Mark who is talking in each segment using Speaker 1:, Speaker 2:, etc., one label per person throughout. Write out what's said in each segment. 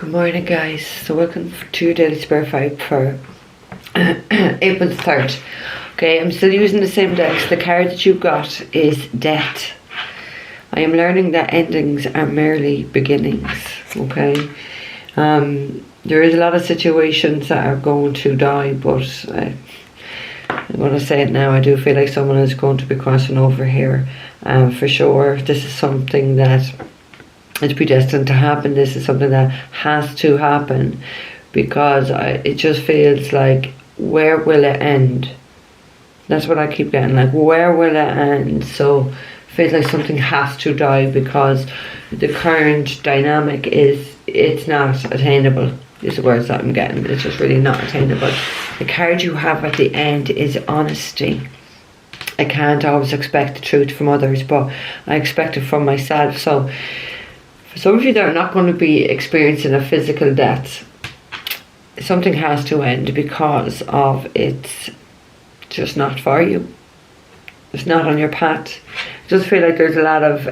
Speaker 1: Good morning, guys. So welcome to your daily spirit vibe for April the 3rd. Okay, I'm still using the same decks. The card that you got is Death. I am learning that endings are merely beginnings. Okay, there is a lot of situations that are going to die, but I'm going to say it now. I do feel like someone is going to be crossing over here for sure. This is something that is predestined to happen. This is something that has to happen, because it just feels like, where will it end? That's what I keep getting, like, where will it end? So it feels like something has to die, because the current dynamic is, it's not attainable. These are words that I'm getting. It's just really not attainable. The card you have at the end is honesty. I can't always expect the truth from others, but I expect it from myself. So for some of you that are not going to be experiencing a physical death, something has to end because of it's just not for you. It's not on your path. I just feel like there's a lot of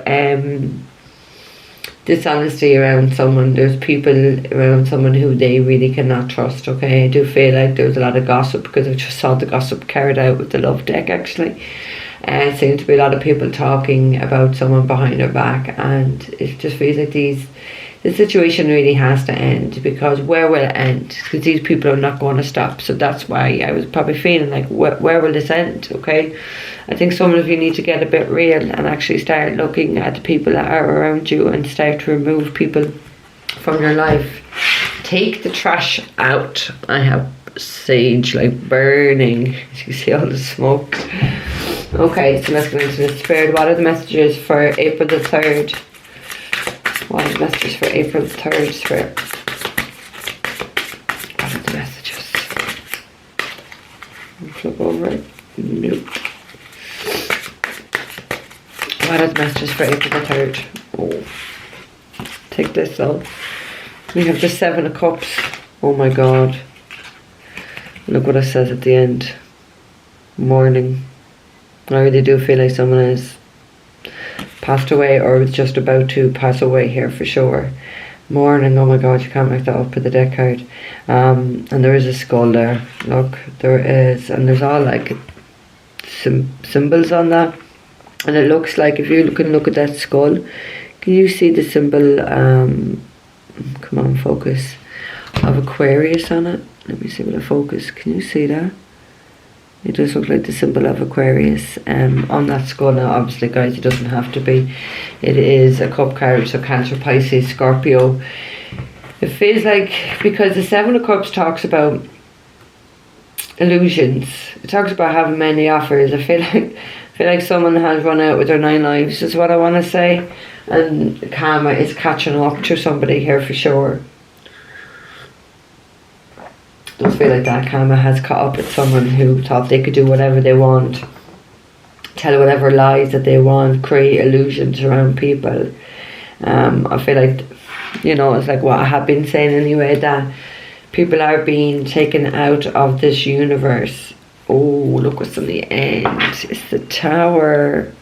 Speaker 1: dishonesty around someone. There's people around someone who they really cannot trust. Okay, I do feel like there's a lot of gossip, because I just saw the gossip carried out with the love deck actually. It seems to be a lot of people talking about someone behind their back, and it just feels like the situation really has to end, because where will it end? Because these people are not going to stop. So that's why I was probably feeling like, where will this end? Okay, I think some of you need to get a bit real and actually start looking at the people that are around you and start to remove people from your life. Take the trash out. I have sage like burning. You see all the smoke. Okay, so let's go into the spirit. What are the messages for April the 3rd? What are the messages for April the 3rd, spirit? What are the messages? Flip over it. Nope. What are the messages for April the 3rd? Oh. Take this though. We have the 7 of Cups. Oh my God. Look what it says at the end. Mourning. I really do feel like someone has passed away, or is just about to pass away here for sure. Mourning. Oh my God, you can't make that up with the deck card. And there is a skull there. Look, there is, and there's all like symbols on that. And it looks like, if you can look at that skull, can you see the symbol? Come on, focus. Of Aquarius on it. Let me see what I focus. Can you see that? It does look like the symbol of Aquarius on that skull. Now obviously, guys, it doesn't have to be. It is a cup card, so Cancer, Pisces, Scorpio. It feels like, because the 7 of Cups talks about illusions. It talks about having many offers. I feel like someone has run out with their 9 lives, is what I want to say. And karma is catching up to somebody here for sure. I just feel like that karma has caught up with someone who thought they could do whatever they want, tell whatever lies that they want, create illusions around people. I feel like, you know, it's like what I have been saying anyway, that people are being taken out of this universe. Oh, look what's on the end. It's the Tower.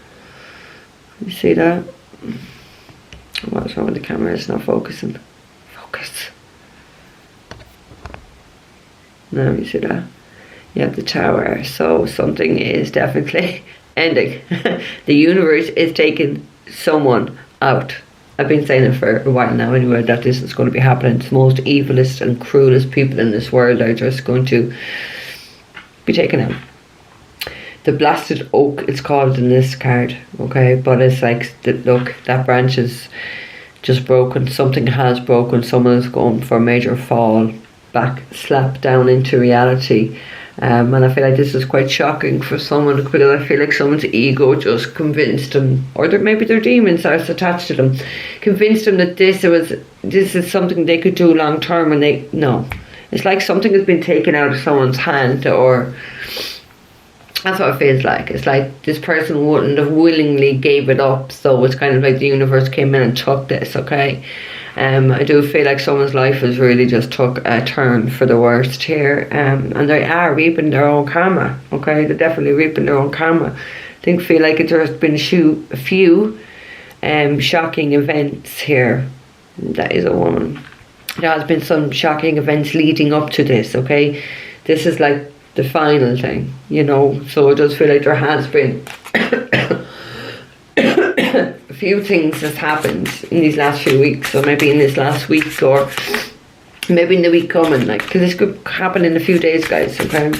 Speaker 1: You see that? What's wrong with the camera? It's not focusing. Focus. Now you see that? You have the Tower. So something is definitely ending. The universe is taking someone out. I've been saying it for a while now anyway, that this is going to be happening. The most evilest and cruelest people in this world are just going to be taken out. The Blasted Oak, it's called in this card, okay? But it's like, look, that branch is just broken. Something has broken. Someone is going for a major fall back, slap down into reality. And I feel like this is quite shocking for someone, because I feel like someone's ego just convinced them, or maybe their demons are attached to them, convinced them that this is something they could do long term, and no. It's like something has been taken out of someone's hand, or that's what it feels like. It's like this person wouldn't have willingly gave it up, so it's kind of like the universe came in and took this, okay? I do feel like someone's life has really just took a turn for the worst here, and they are reaping their own karma, okay? They're definitely reaping their own karma. I feel like there's been a few shocking events here. That is a woman. there has been some shocking events leading up to this, okay? This is like the final thing, you know, so it does feel like there has been a few things that's happened in these last few weeks, or maybe in this last week, or maybe in the week coming, like, because this could happen in a few days, guys, okay?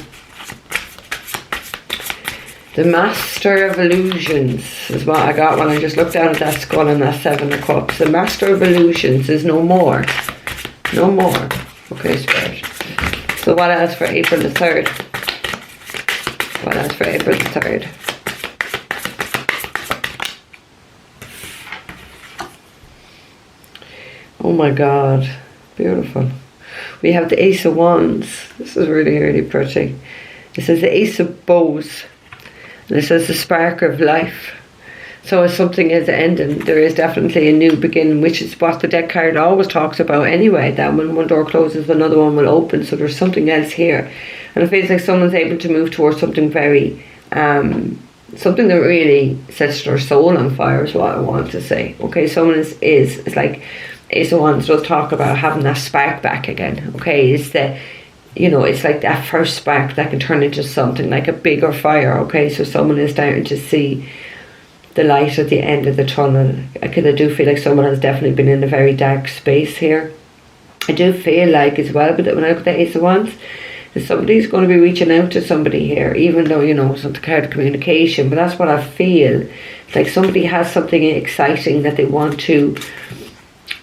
Speaker 1: The Master of Illusions is what I got when I just looked down at that skull and that 7 of Cups. The Master of Illusions is no more. No more. Okay, Spirit. So what else for April the 3rd? What else for April the 3rd? Oh my God. Beautiful. We have the Ace of Wands. This is really, really pretty. It says the Ace of Bows. And it says the spark of life. So if something is ending, there is definitely a new beginning, which is what the deck card always talks about anyway, that when one door closes, another one will open. So there's something else here. And it feels like someone's able to move towards something very, something that really sets their soul on fire is what I want to say. Okay, someone is like Ace of Wands does talk about having that spark back again. Okay, it's the, you know, it's like that first spark that can turn into something like a bigger fire. Okay, so someone is starting to see the light at the end of the tunnel, because I do feel like someone has definitely been in a very dark space here. I do feel like as well, but when I look at the Ace of Wands, that somebody's going to be reaching out to somebody here, even though, you know, it's not the card of communication, but that's what I feel. It's like somebody has something exciting that they want to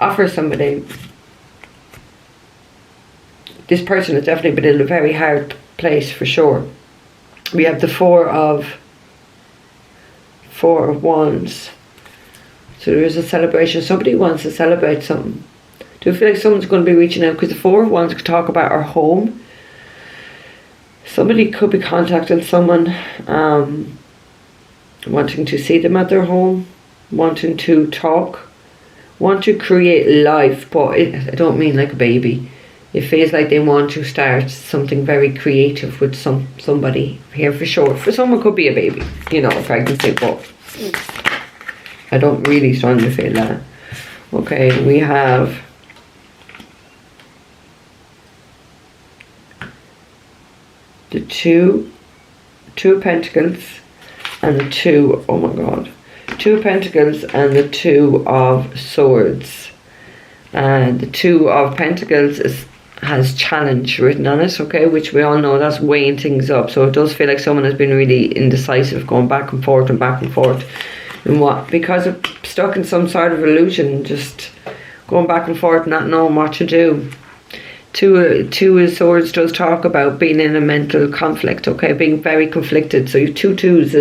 Speaker 1: offer somebody. This person has definitely been in a very hard place for sure. We have the Four of Wands. So there is a celebration. Somebody wants to celebrate something. Do you feel like someone's going to be reaching out? Because the Four of Wands could talk about our home. Somebody could be contacting someone, wanting to see them at their home, wanting to talk, want to create life, but I don't mean like a baby. It feels like they want to start something very creative with somebody here for sure. For someone could be a baby, you know, pregnancy, but I don't really strongly feel that. Okay, we have the two of Pentacles and the two, oh my God, Two of Pentacles and the Two of Swords. And the Two of Pentacles has challenge written on it, okay, which we all know that's weighing things up. So it does feel like someone has been really indecisive, going back and forth and back and forth. And what? Because of stuck in some sort of illusion, just going back and forth, not knowing what to do. Two of Swords does talk about being in a mental conflict, okay, being very conflicted. So two twos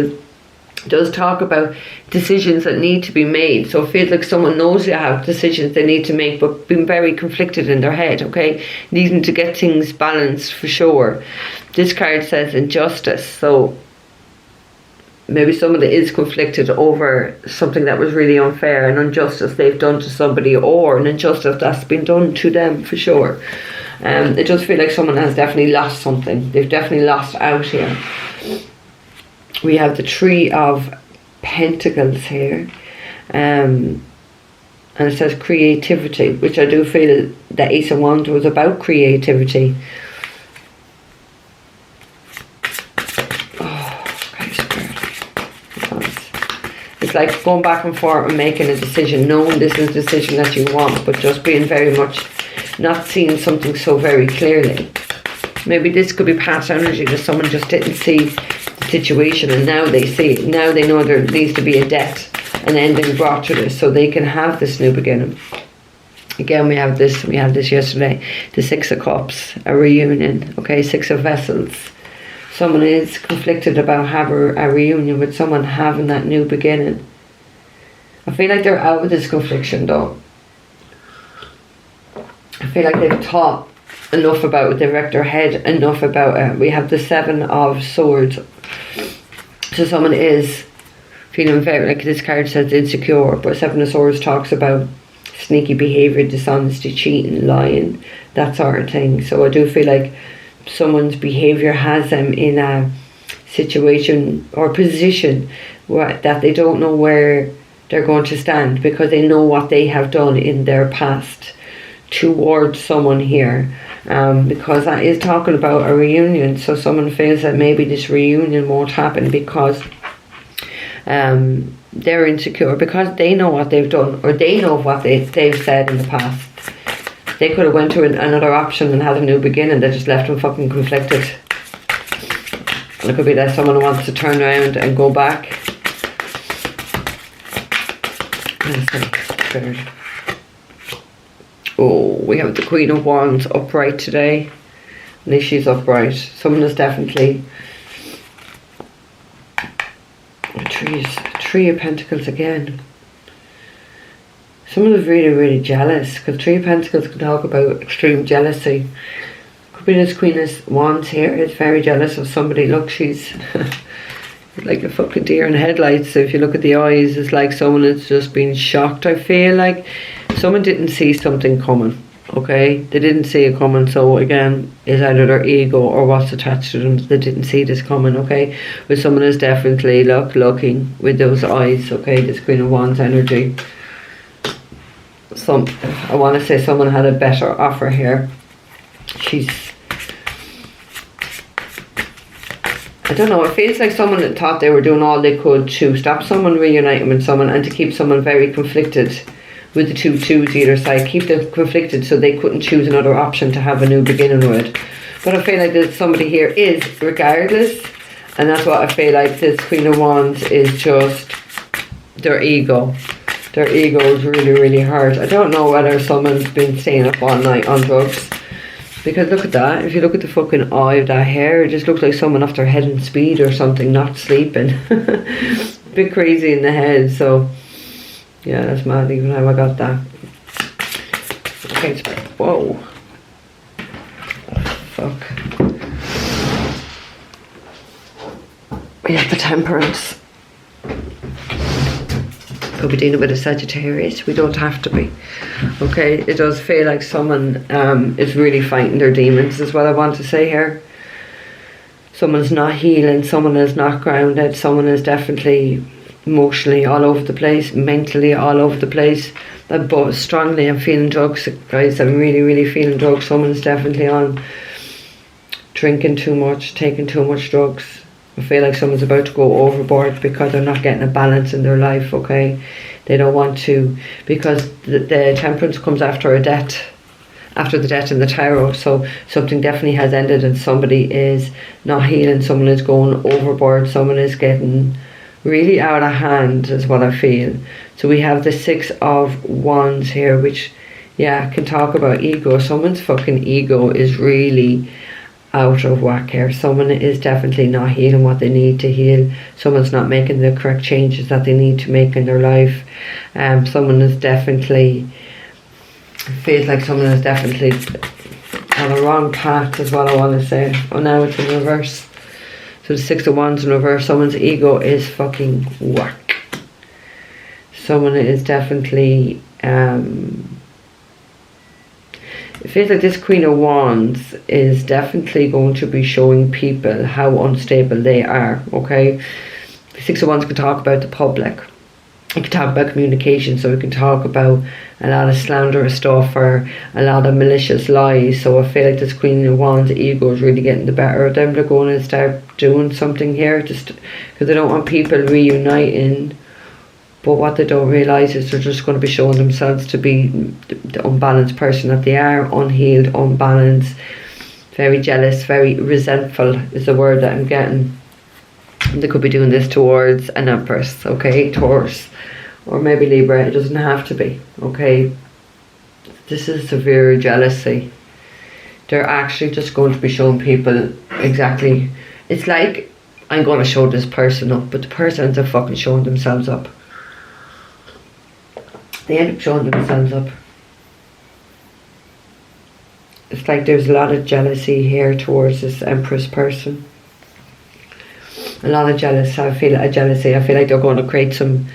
Speaker 1: does talk about decisions that need to be made. So it feels like someone knows they have decisions they need to make, but being very conflicted in their head, okay, needing to get things balanced for sure. This card says injustice, so maybe somebody is conflicted over something that was really unfair, an injustice they've done to somebody, or an injustice that's been done to them for sure. It does feel like someone has definitely lost something. They've definitely lost out here. We have the Three of Pentacles here. And it says creativity, which I do feel the Ace of Wands was about creativity. It's like going back and forth and making a decision, knowing this is the decision that you want, but just being very much not seeing something so very clearly. Maybe this could be past energy that someone just didn't see the situation, and now they see it. Now they know there needs to be a death, an ending brought to this, so they can have this new beginning. Again, we have this yesterday, the Six of Cups, a reunion, okay, Six of Vessels. Someone is conflicted about having a reunion with someone, having that new beginning. I feel like they're out of this confliction though. I feel like they've thought enough about it, they've wrecked their head enough about it. We have the Seven of Swords. So someone is feeling very, like this card says insecure, but Seven of Swords talks about sneaky behaviour, dishonesty, cheating, lying, that sort of thing. So I do feel like someone's behaviour has them in a situation or position that they don't know where they're going to stand, because they know what they have done in their past towards someone here, because that is talking about a reunion. So someone feels that maybe this reunion won't happen because they're insecure, because they know what they've done, or they know what they've said in the past. They could have went to another option and had a new beginning. They just left them fucking conflicted. And it could be that someone wants to turn around and go back. Oh, we have the Queen of Wands upright today. At least she's upright. Someone is definitely... Three of Pentacles again. Someone is really, really jealous, because Three of Pentacles can talk about extreme jealousy. Could be this Queen of Wands here is very jealous of somebody. Look, she's like a fucking deer in headlights. If you look at the eyes, it's like someone has just been shocked. I feel like someone didn't see something coming. Okay, they didn't see it coming. So again, it's either their ego or what's attached to them. They didn't see this coming. Okay, but someone is definitely looking with those eyes. Okay, this Queen of Wands energy. I want to say someone had a better offer here. I don't know, it feels like someone that thought they were doing all they could to stop someone reuniting with someone, and to keep someone very conflicted with the two twos either side. Keep them conflicted so they couldn't choose another option to have a new beginning with. But I feel like that somebody here is regardless, and that's what I feel like this Queen of Wands is just their ego. Their ego is really, really hurt. I don't know whether someone's been staying up all night on drugs. Because look at that. If you look at the fucking eye of that hair, it just looks like someone off their head in speed or something, not sleeping. A bit crazy in the head. So, yeah, that's mad even how I got that. Okay, whoa. Fuck. We have the Temperance. Could be dealing with a Sagittarius. We don't have to be. Okay, it does feel like someone is really fighting their demons, is what I want to say here. Someone's not healing, someone is not grounded, someone is definitely emotionally all over the place, mentally all over the place. But strongly, I'm feeling drugs, guys. I'm really, really feeling drugs. Someone is definitely on drinking too much, taking too much drugs. I feel like someone's about to go overboard because they're not getting a balance in their life, okay? They don't want to, because the Temperance comes after a death, after the death in the tarot. So something definitely has ended and somebody is not healing. Someone is going overboard. Someone is getting really out of hand, is what I feel. So we have the Six of Wands here, which, yeah, can talk about ego. Someone's fucking ego is really out of whack here. Someone is definitely not healing what they need to heal. Someone's not making the correct changes that they need to make in their life. Someone is definitely, feels like someone is definitely on a wrong path, is what I want to say. Oh, now it's in reverse. So the Six of Wands in reverse. Someone's ego is fucking whack. Someone is definitely it feels like this Queen of Wands is definitely going to be showing people how unstable they are, okay? The Six of Wands can talk about the public. It can talk about communication, so it can talk about a lot of slanderous stuff or a lot of malicious lies. So I feel like this Queen of Wands ego is really getting the better of them. They're going to start doing something here just because they don't want people reuniting. But what they don't realise is they're just going to be showing themselves to be the unbalanced person that they are. Unhealed, unbalanced, very jealous, very resentful is the word that I'm getting. And they could be doing this towards an Empress, okay, Taurus, or maybe Libra. It doesn't have to be, okay. This is severe jealousy. They're actually just going to be showing people exactly. It's like, I'm going to show this person up, but the person ends up fucking showing themselves up. They end up showing themselves up. It's like there's a lot of jealousy here towards this Empress person. A lot of jealousy. I feel like they're going to create some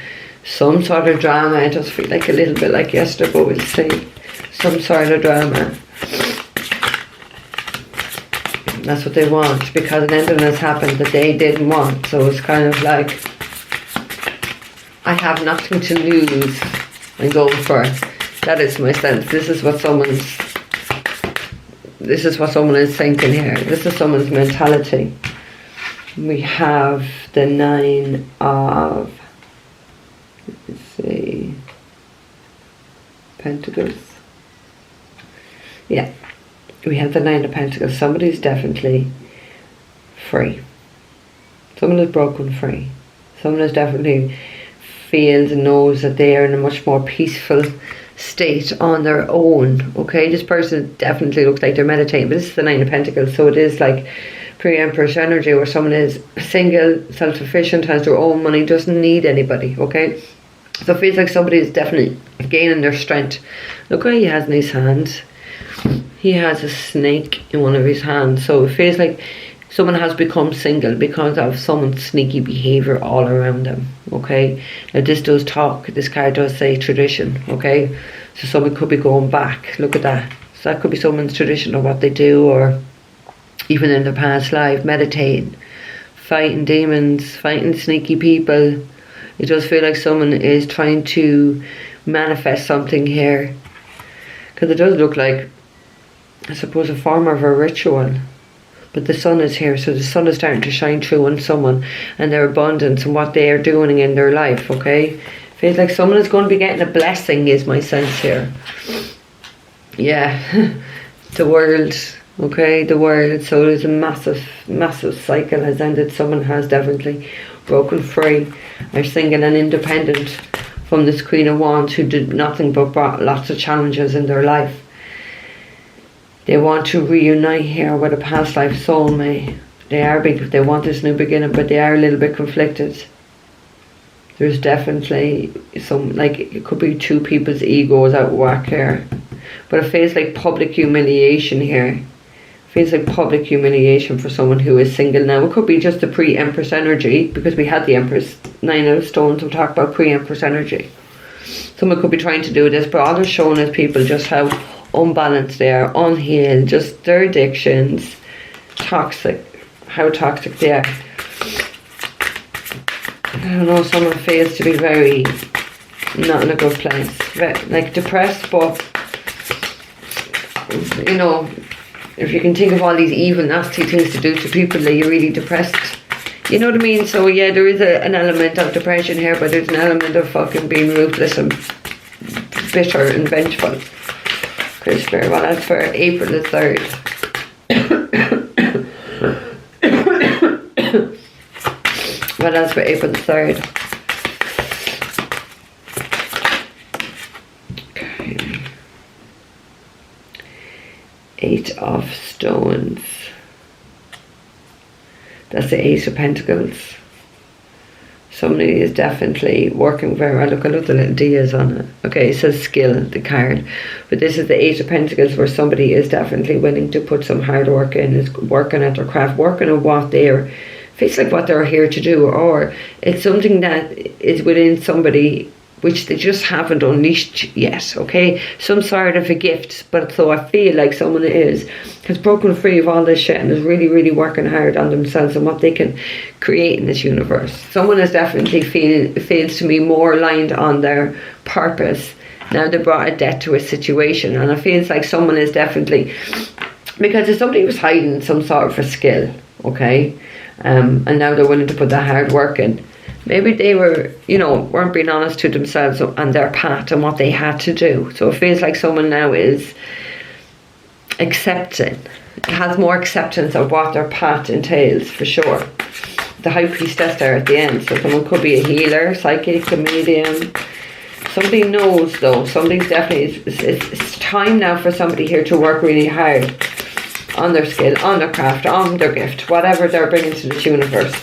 Speaker 1: sort of drama. It does feel like a little bit like yesterday, but we'll see. Some sort of drama. That's what they want, because an ending has happened that they didn't want. So it's kind of like, I have nothing to lose. I'm going for it. That is my sense. This is what someone is thinking here. This is someone's mentality. We have the 9 of, let's see, Pentacles. Yeah, we have the 9 of Pentacles. Somebody's definitely free. Someone is broken free. Someone is definitely feels and knows that they are in a much more peaceful state on their own. Okay, this person definitely looks like they're meditating, but this is the 9 of Pentacles, so it is like pre-Empress energy, where someone is single, self-sufficient, has their own money, doesn't need anybody. Okay, so it feels like somebody is definitely gaining their strength. Look what he has in his hand. He has a snake in one of his hands, so it feels like someone has become single because of someone's sneaky behaviour all around them. Okay, now this does talk, this card does say tradition. Okay, so someone could be going back. Look at that. So that could be someone's tradition of what they do, or even in their past life, meditating, fighting demons, fighting sneaky people. It does feel like someone is trying to manifest something here, because it does look like, I suppose, a form of a ritual. But the sun is here, so the sun is starting to shine through on someone and their abundance and what they are doing in their life. Okay, feels like someone is going to be getting a blessing, is my sense here. Yeah, the world. Okay, the world. So there's a massive cycle has ended. Someone has definitely broken free. They're single and independent from this Queen of Wands, who did nothing but brought lots of challenges in their life. They want to reunite here with a past life soulmate. They want this new beginning, but they are a little bit conflicted. There's definitely some, like, it could be two people's egos at work here. But it feels like public humiliation here. It feels like public humiliation for someone who is single now. It could be just the pre-Empress energy, because we had the Empress 9 of Stones to talk about pre-Empress energy. Someone could be trying to do this, but all they're showing is people just how unbalanced they are, unhealed, just their addictions, toxic, how toxic they are. I don't know, someone feels to be very not in a good place, like depressed, but you know, if you can think of all these evil, nasty things to do to people, that you're really depressed. You know what I mean? So yeah, there is an element of depression here, but there's an element of fucking being ruthless and bitter and vengeful. Okay, Spirit, well, that's for April the 3rd. Well, that's for April the 3rd. Okay. 8 of Stones. That's the Ace of Pentacles. Somebody is definitely working very hard. Look, I love the little Dias on it. Okay, it says skill, the card. But this is the 8 of Pentacles, where somebody is definitely willing to put some hard work in, is working at their craft, working on what they're, feels like what they're here to do, or it's something that is within somebody which they just haven't unleashed yet. Okay, some sort of a gift. But so I feel like someone has broken free of all this shit and is really working hard on themselves and what they can create in this universe. Someone is definitely feels to me more aligned on their purpose. Now they brought a debt to a situation, and it feels like someone is definitely, because if somebody was hiding some sort of a skill, okay, and now they're willing to put that hard work in. Maybe they were, weren't being honest to themselves and their path and what they had to do. So it feels like someone now is accepting, has more acceptance of what their path entails, for sure. The High Priestess there at the end. So someone could be a healer, psychic, a medium. Somebody knows, though. Somebody's definitely, it's time now for somebody here to work really hard on their skill, on their craft, on their gift, whatever they're bringing to this universe.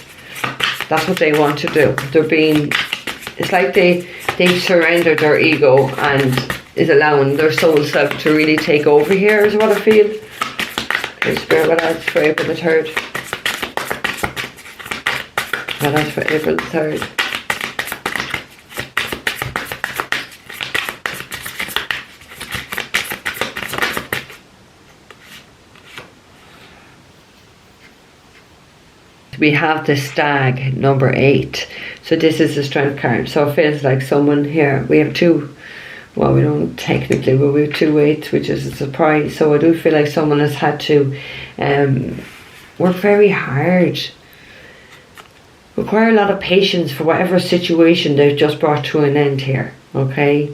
Speaker 1: That's what they want to do. It's like they surrendered their ego and is allowing their soul self to really take over here, is what I feel. Okay, Spirit, what else for April the 3rd? What else for April the 3rd? We have the Stag, number 8. So this is the Strength card. So it feels like someone here, we have two well, we don't technically, but we have 2 8s, which is a surprise. So I do feel like someone has had to work very hard, require a lot of patience for whatever situation they've just brought to an end here, okay?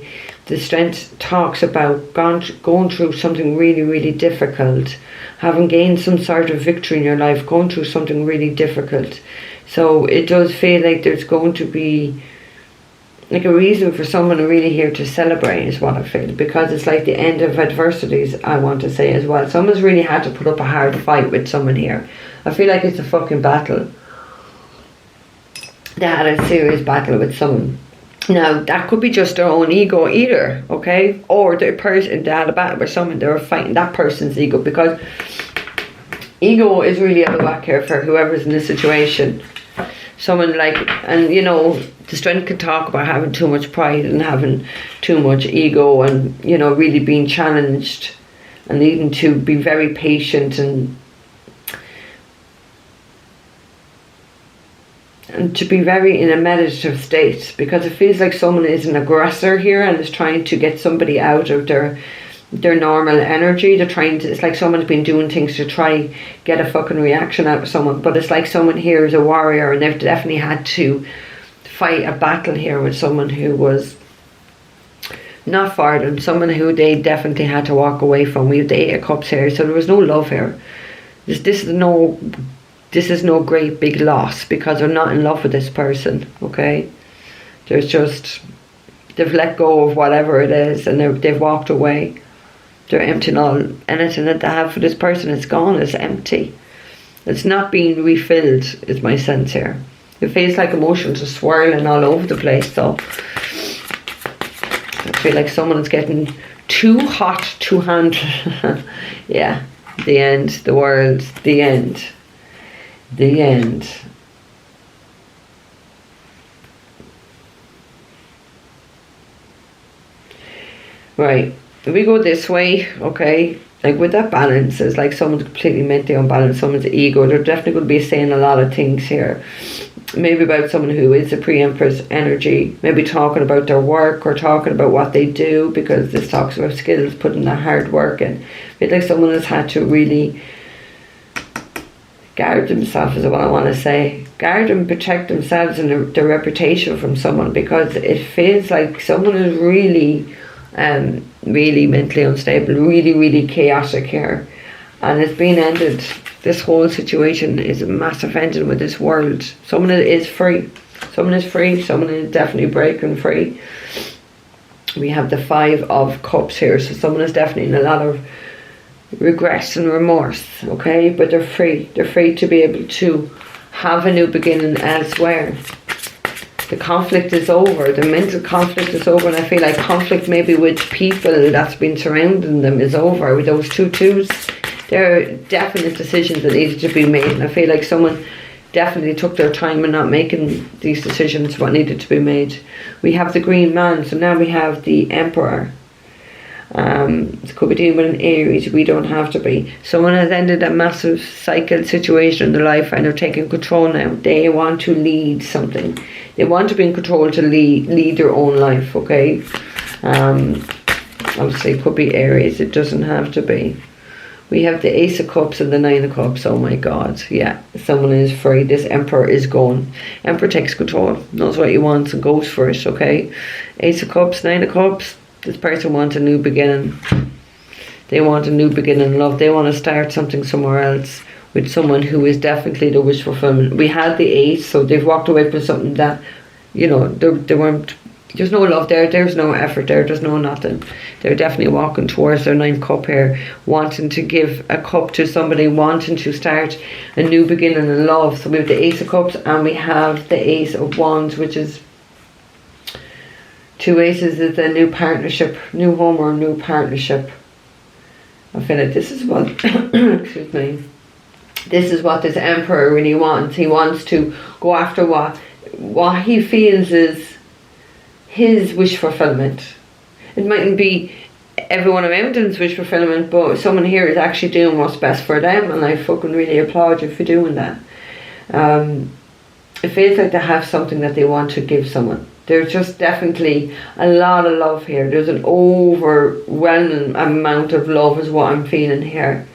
Speaker 1: The Strength talks about going through something really, really difficult, having gained some sort of victory in your life, going through something really difficult. So it does feel like there's going to be like a reason for someone really here to celebrate, is what I feel, because it's like the end of adversities, I want to say as well. Someone's really had to put up a hard fight with someone here. I feel like it's a fucking battle. They had a serious battle with someone. Now, that could be just their own ego either, okay? Or the person, they had a battle with someone, they were fighting that person's ego, because ego is really out of whack here for whoever's in this situation. Someone like, and you know, the Strength can talk about having too much pride and having too much ego, and you know, really being challenged and needing to be very patient and to be very in a meditative state, because it feels like someone is an aggressor here and is trying to get somebody out of their normal energy. They're trying to, it's like someone's been doing things to try get a fucking reaction out of someone, but it's like someone here is a warrior, and they've definitely had to fight a battle here with someone who was not for them, someone who they definitely had to walk away from. We have the 8 of Cups here, so there was no love here. This is no great big loss, because they're not in love with this person, okay? There's just, they've let go of whatever it is, and they've walked away. They're emptying anything that they have for this person. It's gone, it's empty. It's not being refilled, is my sense here. It feels like emotions are swirling all over the place, so I feel like someone is getting too hot to handle. Yeah, the end, the world, the end. The end. Right, if we go this way, okay, like with that balance, it's like someone's completely mentally unbalanced, someone's ego. They're definitely going to be saying a lot of things here. Maybe about someone who is a pre-Empress energy, maybe talking about their work or talking about what they do, because this talks about skills, putting the hard work in. I feel like someone has had to really guard themselves, is what I want to say. Guard and protect themselves and their reputation from someone, because it feels like someone is really really mentally unstable, really, really chaotic here, and it's been ended. This whole situation is a massive ending with this world. Someone is free. Someone is free. Someone is definitely breaking free. We have the 5 of Cups here, so someone is definitely in a lot of regrets and remorse, okay? But they're free. They're free to be able to have a new beginning elsewhere. The conflict is over. The mental conflict is over, and I feel like conflict maybe with people that's been surrounding them is over. With those 2 2s, there are definite decisions that needed to be made, and I feel like someone definitely took their time in not making these decisions, what needed to be made. We have the Green Man, so now we have the Emperor. It could be dealing with an Aries. We don't have to be. Someone has ended a massive cycle situation in their life, and they're taking control now. They want to lead something. They want to be in control to lead their own life, okay? Obviously it could be Aries. It doesn't have to be. We have the Ace of Cups and the 9 of Cups. Oh my God. Yeah, someone is free. This Emperor is gone. Emperor takes control, knows what he wants and goes for it, okay? Ace of Cups, 9 of Cups. This person wants a new beginning. They want a new beginning in love. They want to start something somewhere else with someone who is definitely the wish fulfillment. We had the Ace, so they've walked away from something that, you know, they weren't, there's no love there, there's no effort there, there's no nothing. They're definitely walking towards their 9th cup here, wanting to give a cup to somebody, wanting to start a new beginning in love. So we have the Ace of Cups and we have the Ace of Wands, which is 2 aces is a new partnership, new home or new partnership. I feel like this is what, excuse me, this is what this Emperor really wants. He wants to go after what he feels is his wish fulfillment. It mightn't be everyone around him's wish fulfillment, but someone here is actually doing what's best for them, and I fucking really applaud you for doing that. It feels like they have something that they want to give someone. There's just definitely a lot of love here. There's an overwhelming amount of love is what I'm feeling here.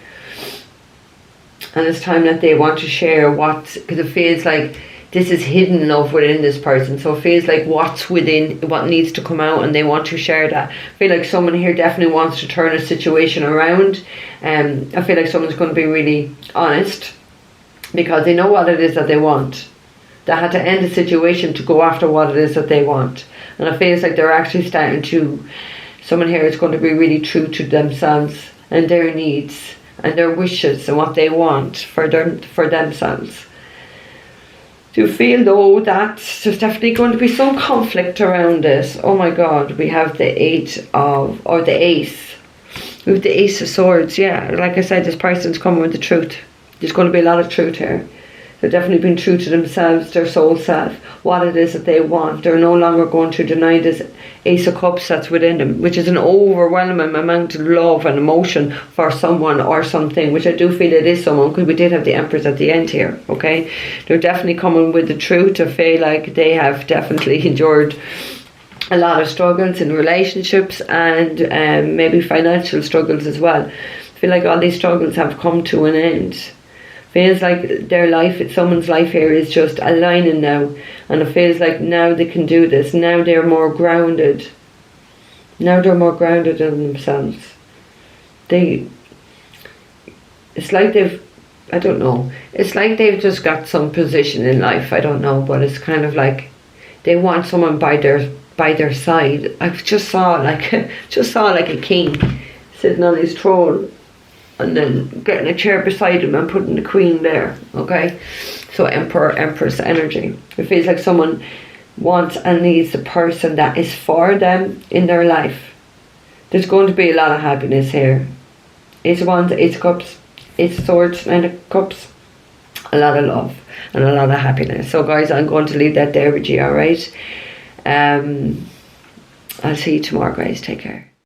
Speaker 1: And it's time that they want to share because it feels like this is hidden love within this person. So it feels like what's within, what needs to come out, and they want to share that. I feel like someone here definitely wants to turn a situation around. I feel like someone's going to be really honest because they know what it is that they want. They had to end the situation to go after what it is that they want. And it feels like they're actually starting to, someone here is going to be really true to themselves and their needs and their wishes and what they want for themselves. Do you feel though that there's definitely going to be some conflict around this? Oh my God, we have the Ace. We have the Ace of Swords. Yeah, like I said, this person's coming with the truth. There's going to be a lot of truth here. They're definitely being true to themselves, their soul self, what it is that they want. They're no longer going to deny this Ace of Cups that's within them, which is an overwhelming amount of love and emotion for someone or something, which I do feel it is someone, because we did have the Empress at the end here, okay? They're definitely coming with the truth. I feel like they have definitely endured a lot of struggles in relationships and maybe financial struggles as well. I feel like all these struggles have come to an end. Feels like their life, someone's life here is just aligning now, and it feels like now they can do this. Now they're more grounded. Now they're more grounded in themselves. It's like they've, I don't know. It's like they've just got some position in life. I don't know, but it's kind of like they want someone by their side. I just saw like a king sitting on his throne, and then getting a chair beside him and putting the queen there, okay? So Emperor, Empress energy. It feels like someone wants and needs the person that is for them in their life. There's going to be a lot of happiness here. Ace of Wands, Ace of Cups, Ace of Swords, Nine of Cups. A lot of love and a lot of happiness. So guys, I'm going to leave that there with you, alright? I'll see you tomorrow, guys. Take care.